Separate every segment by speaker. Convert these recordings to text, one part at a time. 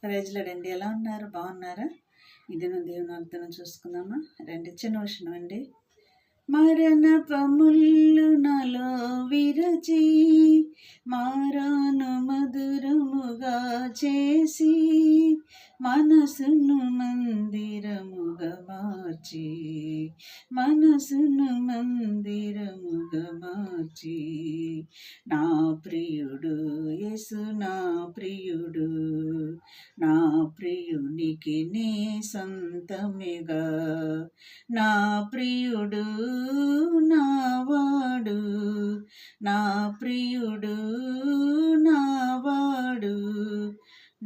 Speaker 1: ప్రైజ్లాడండి. ఎలా ఉన్నారు? బాగున్నారా? ఇది దేవుని వాగ్దానం చూసుకుందామా? రండి. చిన్న విషయం అండి. మరణపముళ్ళు నాలో విరచి మారాను మధురముగా చేసి మనసును మందిరముగా మార్చి నా ప్రియుడు యేసు నా ప్రియుడు నా ప్రియునికి నీ సొంతమేగా నా ప్రియుడు నావాడు నా ప్రియుడు నావాడు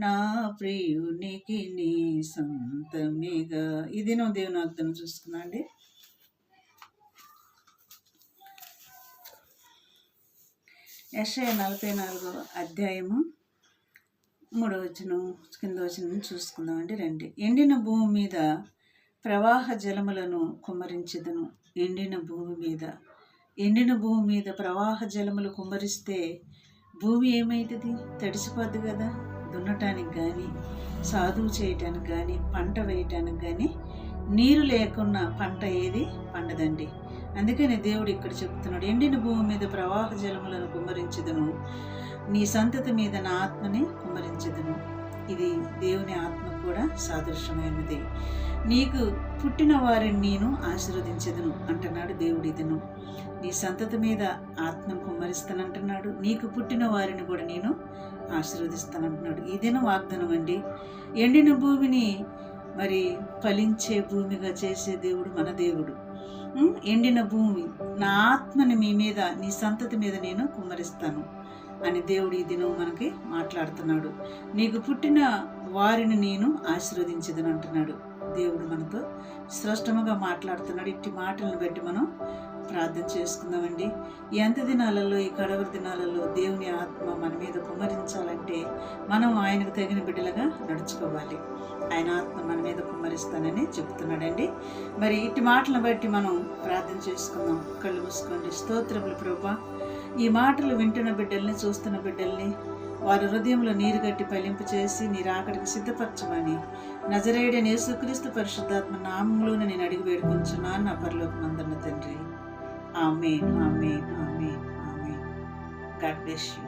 Speaker 1: నా ప్రియునికి నీ సొంతమేగా. ఇది నువ్వు దేవుని వాగ్దానం చూసుకున్నా అండి. యెషయా 44 అధ్యాయము 3వ వచనం కింద వచనం చూసుకుందామండి. రండి. ఎండిన భూమి మీద ప్రవాహ జలములను కుమ్మరించెదను. ఎండిన భూమి మీద ప్రవాహ జలములు కుమ్మరిస్తే భూమి ఏమవుతుంది? తడిసిపోద్ది కదా. దున్నటానికి కానీ, సాధువు చేయటానికి కానీ, పంట వేయటానికి కానీ నీరు లేకున్నా పంట ఏది పండదండి. అందుకని దేవుడు ఇక్కడ చెప్తున్నాడు, ఎండిన భూమి మీద ప్రవాహ జలములను కుమ్మరించెదను, నీ సంతతి మీద నా ఆత్మని కుమ్మరించెదను. ఇది దేవుని ఆత్మ కూడా సాదృశ్యమైనది. నీకు పుట్టిన వారిని నేను ఆశీర్వదించెదను అంటున్నాడు దేవుడు. ఇదను నీ సంతతి మీద ఆత్మను కుమ్మరిస్తానంటున్నాడు. నీకు పుట్టిన వారిని కూడా నేను ఆశీర్వదిస్తానంటున్నాడు. ఇదేను వాగ్దానం అండి. ఎండిన భూమిని మరి ఫలించే భూమిగా చేసే దేవుడు మన దేవుడు. ఎండిన భూమి, నా ఆత్మని మీ మీద, నీ సంతతి మీద నేను కుమ్మరిస్తాను అని దేవుడు ఈ దినం మనకి మాట్లాడుతున్నాడు. నీకు పుట్టిన వారిని నేను ఆశీర్వదించదని అంటున్నాడు. దేవుడు మనతో స్పష్టంగా మాట్లాడుతున్నాడు. ఇట్టి మాటలను బట్టి మనం ప్రార్థన చేసుకుందామండి. ఈ అంత్య దినాలలో, ఈ కడవరి దినాలలో దేవుని ఆత్మ మన మీద కుమ్మరించాలంటే మనం ఆయనకు తగిన బిడ్డలుగా నడుచుకోవాలి. ఆయన ఆత్మ మన మీద కుమ్మరిస్తానని చెప్తున్నాడండి. మరి ఇట్టి మాటలను బట్టి మనం ప్రార్థన చేసుకుందాం. కళ్ళు మూసుకోండి. స్తోత్రములు ప్రభువా, ఈ మాటలు వింటున్న బిడ్డల్ని, చూస్తున్న బిడ్డల్ని వారి హృదయంలో నీరు గట్టి ఫలింపు చేసి నీ రాకడికి సిద్ధపరచమని నజరేయుడైన యేసుక్రీస్తు పరిశుద్ధాత్మ నామములోనే నేను అడిగి వేడుకొంచున్నాను నా పరలోకమందున్న తండ్రి. Amen, amen, amen, amen. God bless you.